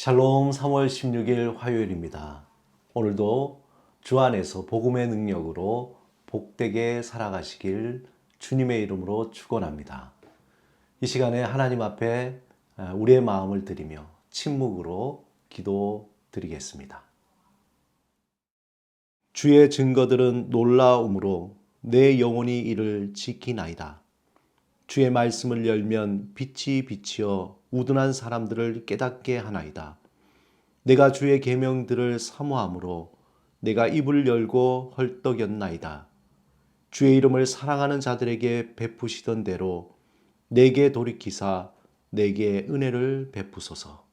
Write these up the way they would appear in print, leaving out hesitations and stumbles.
샬롬 3월 16일 화요일입니다. 오늘도 주 안에서 복음의 능력으로 복되게 살아가시길 주님의 이름으로 축원합니다. 이 시간에 하나님 앞에 우리의 마음을 드리며 침묵으로 기도드리겠습니다. 주의 증거들은 놀라움으로 내 영혼이 이를 지키나이다. 주의 말씀을 열면 빛이 비치어 우둔한 사람들을 깨닫게 하나이다. 내가 주의 계명들을 사모함으로 내가 입을 열고 헐떡였나이다. 주의 이름을 사랑하는 자들에게 베푸시던 대로 내게 돌이키사 내게 은혜를 베푸소서.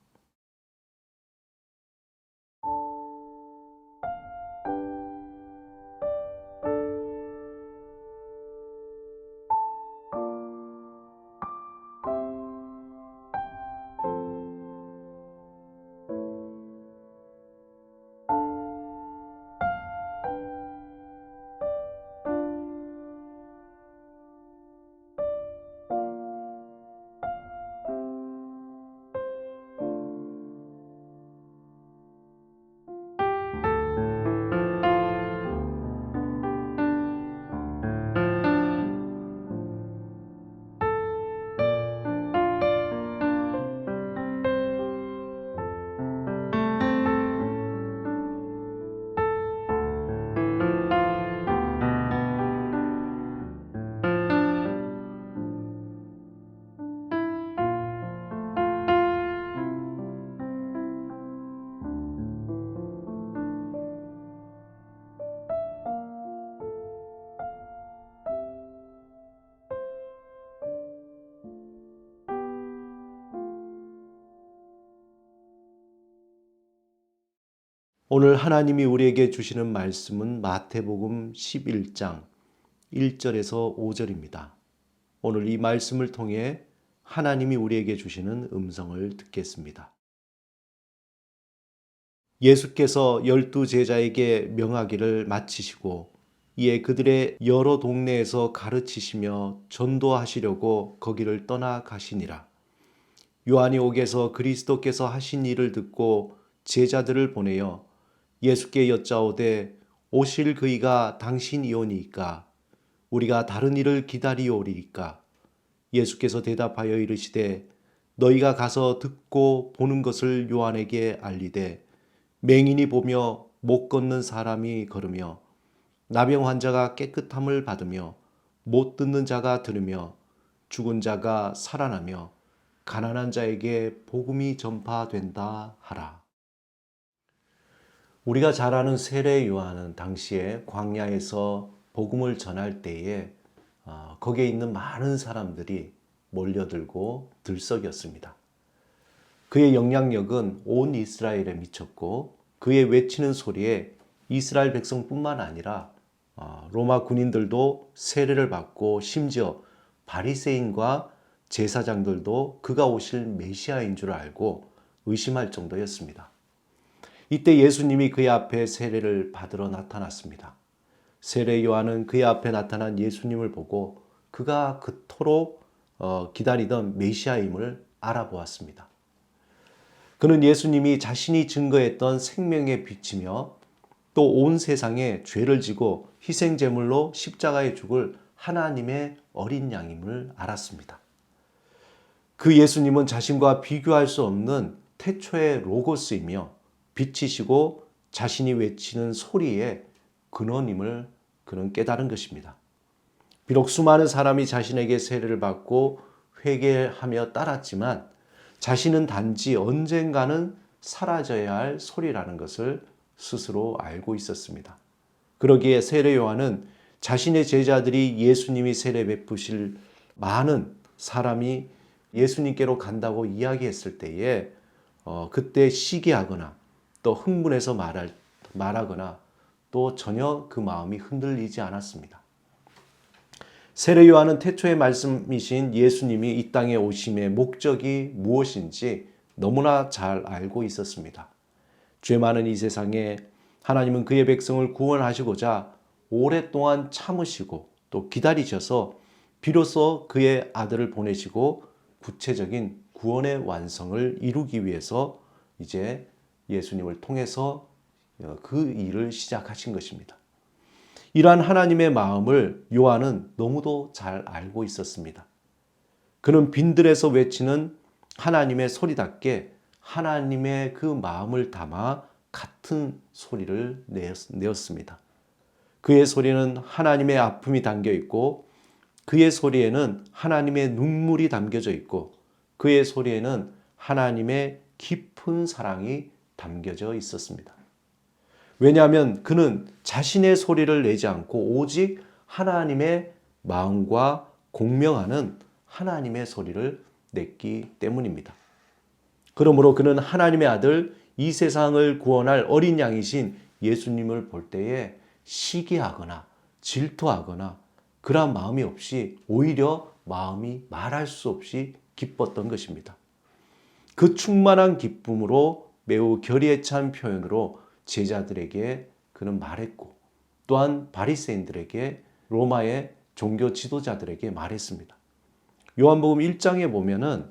오늘 하나님이 우리에게 주시는 말씀은 마태복음 11장 1절에서 5절입니다. 오늘 이 말씀을 통해 하나님이 우리에게 주시는 음성을 듣겠습니다. 예수께서 12 제자에게 명하기를 마치시고 이에 그들의 여러 동네에서 가르치시며 전도하시려고 거기를 떠나 가시니라. 요한이 옥에서 그리스도께서 하신 일을 듣고 제자들을 보내어 예수께 여짜오되 오실 그이가 당신이오니이까 우리가 다른 일을 기다리오리이까. 예수께서 대답하여 이르시되 너희가 가서 듣고 보는 것을 요한에게 알리되 맹인이 보며 못 걷는 사람이 걸으며 나병 환자가 깨끗함을 받으며 못 듣는 자가 들으며 죽은 자가 살아나며 가난한 자에게 복음이 전파된다 하라. 우리가 잘 아는 세례 요한은 당시에 광야에서 복음을 전할 때에 거기에 있는 많은 사람들이 몰려들고 들썩였습니다. 그의 영향력은 온 이스라엘에 미쳤고 그의 외치는 소리에 이스라엘 백성뿐만 아니라 로마 군인들도 세례를 받고 심지어 바리새인과 제사장들도 그가 오실 메시아인 줄 알고 의심할 정도였습니다. 이때 예수님이 그의 앞에 세례를 받으러 나타났습니다. 세례 요한은 그의 앞에 나타난 예수님을 보고 그가 그토록 기다리던 메시아임을 알아보았습니다. 그는 예수님이 자신이 증거했던 생명의 빛이며 또 온 세상에 죄를 지고 희생제물로 십자가에 죽을 하나님의 어린 양임을 알았습니다. 그 예수님은 자신과 비교할 수 없는 태초의 로고스이며 빛이시고 자신이 외치는 소리의 근원임을 그는 깨달은 것입니다. 비록 수많은 사람이 자신에게 세례를 받고 회개하며 따랐지만 자신은 단지 언젠가는 사라져야 할 소리라는 것을 스스로 알고 있었습니다. 그러기에 세례 요한은 자신의 제자들이 예수님이 세례 베푸실 많은 사람이 예수님께로 간다고 이야기했을 때에 그때 시기하거나 또 흥분해서 말하거나 또 전혀 그 마음이 흔들리지 않았습니다. 세례 요한은 태초의 말씀이신 예수님이 이 땅에 오심의 목적이 무엇인지 너무나 잘 알고 있었습니다. 죄 많은 이 세상에 하나님은 그의 백성을 구원하시고자 오랫동안 참으시고 또 기다리셔서 비로소 그의 아들을 보내시고 구체적인 구원의 완성을 이루기 위해서 이제 예수님을 통해서 그 일을 시작하신 것입니다. 이러한 하나님의 마음을 요한은 너무도 잘 알고 있었습니다. 그는 빈들에서 외치는 하나님의 소리답게 하나님의 그 마음을 담아 같은 소리를 내었습니다. 그의 소리는 하나님의 아픔이 담겨 있고, 그의 소리에는 하나님의 눈물이 담겨져 있고, 그의 소리에는 하나님의 깊은 사랑이 담겨져 있었습니다. 왜냐하면 그는 자신의 소리를 내지 않고 오직 하나님의 마음과 공명하는 하나님의 소리를 냈기 때문입니다. 그러므로 그는 하나님의 아들, 이 세상을 구원할 어린 양이신 예수님을 볼 때에 시기하거나 질투하거나 그러한 마음이 없이 오히려 마음이 말할 수 없이 기뻤던 것입니다. 그 충만한 기쁨으로 매우 결의에 찬 표현으로 제자들에게 그는 말했고, 또한 바리새인들에게, 로마의 종교 지도자들에게 말했습니다. 요한복음 1장에 보면은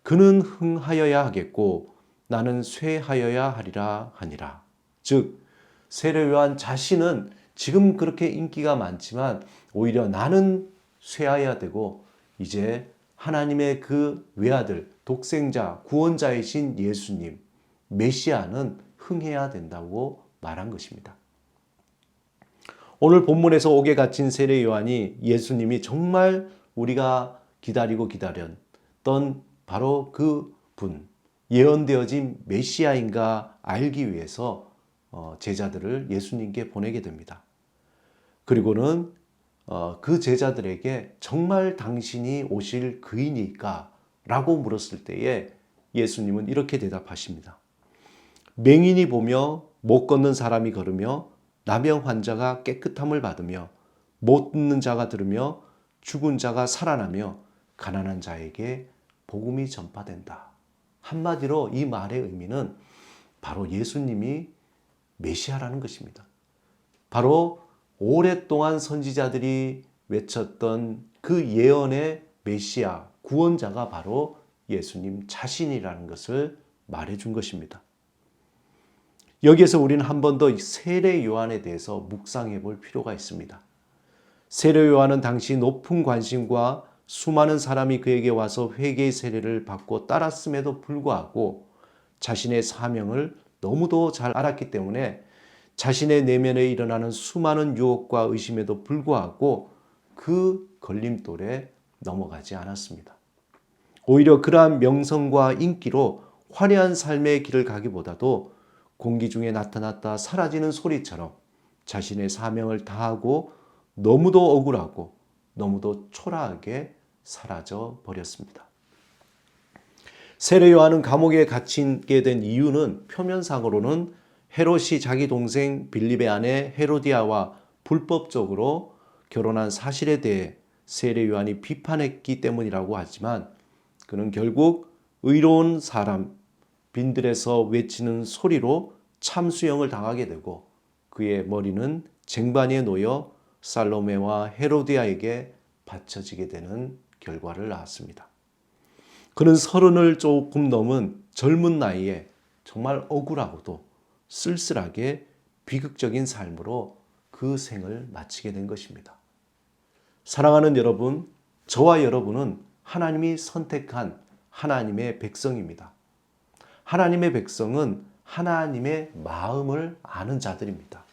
그는 흥하여야 하겠고 나는 쇠하여야 하리라 하니라. 즉 세례 요한 자신은 지금 그렇게 인기가 많지만 오히려 나는 쇠하여야 되고 이제 하나님의 그 외아들, 독생자, 구원자이신 예수님, 메시아는 흥해야 된다고 말한 것입니다. 오늘 본문에서 옥에 갇힌 세례 요한이 예수님이 정말 우리가 기다리고 기다렸던 바로 그 분, 예언되어진 메시아인가 알기 위해서 제자들을 예수님께 보내게 됩니다. 그리고는 그 제자들에게 정말 당신이 오실 그이니까? 라고 물었을 때에 예수님은 이렇게 대답하십니다. 맹인이 보며 못 걷는 사람이 걸으며 나병 환자가 깨끗함을 받으며 못 듣는 자가 들으며 죽은 자가 살아나며 가난한 자에게 복음이 전파된다. 한마디로 이 말의 의미는 바로 예수님이 메시아라는 것입니다. 바로 오랫동안 선지자들이 외쳤던 그 예언의 메시아, 구원자가 바로 예수님 자신이라는 것을 말해준 것입니다. 여기에서 우리는 한 번 더 세례 요한에 대해서 묵상해 볼 필요가 있습니다. 세례 요한은 당시 높은 관심과 수많은 사람이 그에게 와서 회개의 세례를 받고 따랐음에도 불구하고 자신의 사명을 너무도 잘 알았기 때문에 자신의 내면에 일어나는 수많은 유혹과 의심에도 불구하고 그 걸림돌에 넘어가지 않았습니다. 오히려 그러한 명성과 인기로 화려한 삶의 길을 가기보다도 공기 중에 나타났다 사라지는 소리처럼 자신의 사명을 다하고 너무도 억울하고 너무도 초라하게 사라져 버렸습니다. 세례 요한은 감옥에 갇히게 된 이유는 표면상으로는 헤롯이 자기 동생 빌립의 아내 헤로디아와 불법적으로 결혼한 사실에 대해 세례 요한이 비판했기 때문이라고 하지만 그는 결국 의로운 사람, 빈들에서 외치는 소리로 참수형을 당하게 되고 그의 머리는 쟁반위에 놓여 살로메와 헤로디아에게 바쳐지게 되는 결과를 낳았습니다. 그는 30을 조금 넘은 젊은 나이에 정말 억울하고도 쓸쓸하게 비극적인 삶으로 그 생을 마치게 된 것입니다. 사랑하는 여러분, 저와 여러분은 하나님이 선택한 하나님의 백성입니다. 하나님의 백성은 하나님의 마음을 아는 자들입니다.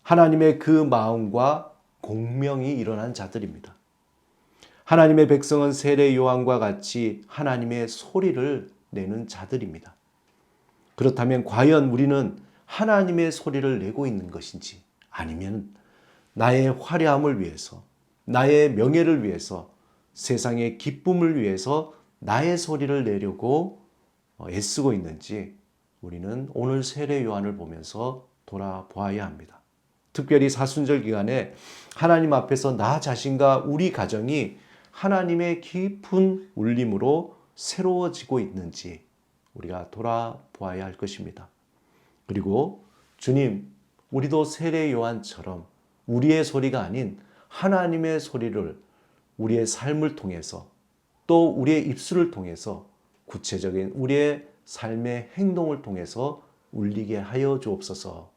하나님의 그 마음과 공명이 일어난 자들입니다. 하나님의 백성은 세례 요한과 같이 하나님의 소리를 내는 자들입니다. 그렇다면 과연 우리는 하나님의 소리를 내고 있는 것인지 아니면 나의 화려함을 위해서, 나의 명예를 위해서, 세상의 기쁨을 위해서 나의 소리를 내려고 애쓰고 있는지 우리는 오늘 세례 요한을 보면서 돌아보아야 합니다. 특별히 사순절 기간에 하나님 앞에서 나 자신과 우리 가정이 하나님의 깊은 울림으로 새로워지고 있는지 우리가 돌아보아야 할 것입니다. 그리고 주님, 우리도 세례 요한처럼 우리의 소리가 아닌 하나님의 소리를 우리의 삶을 통해서 또 우리의 입술을 통해서 구체적인 우리의 삶의 행동을 통해서 울리게 하여 주옵소서.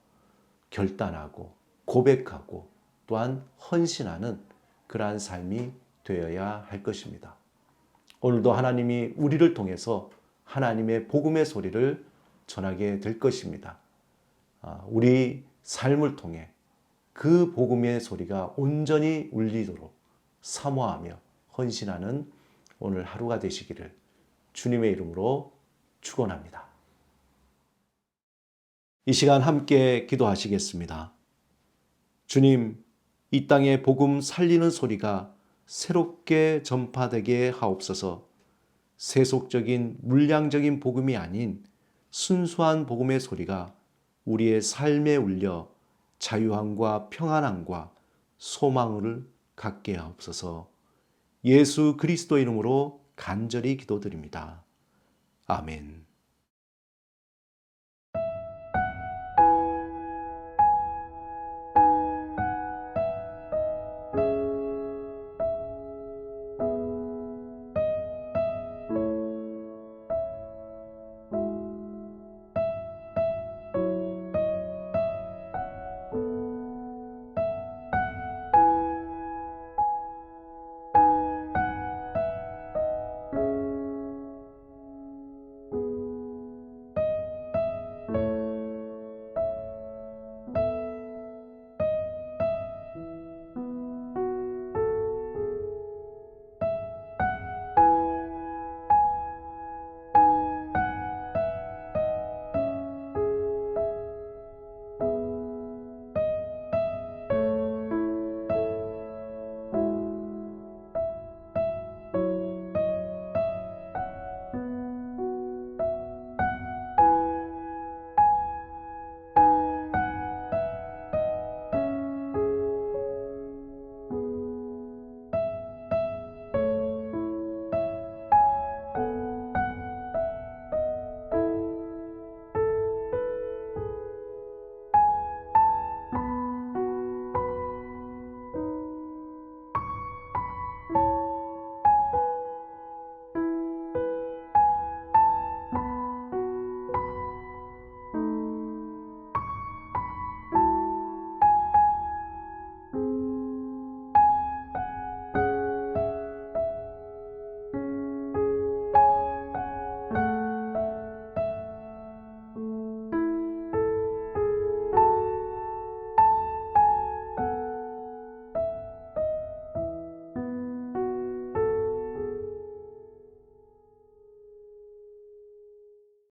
결단하고 고백하고 또한 헌신하는 그러한 삶이 되어야 할 것입니다. 오늘도 하나님이 우리를 통해서 하나님의 복음의 소리를 전하게 될 것입니다. 우리 삶을 통해 그 복음의 소리가 온전히 울리도록 사모하며 헌신하는 오늘 하루가 되시기를 주님의 이름으로 축원합니다. 이 시간 함께 기도하시겠습니다. 주님, 이 땅에 복음 살리는 소리가 새롭게 전파되게 하옵소서. 세속적인 물량적인 복음이 아닌 순수한 복음의 소리가 우리의 삶에 울려 자유함과 평안함과 소망을 갖게 하옵소서. 예수 그리스도 이름으로 간절히 기도드립니다. 아멘.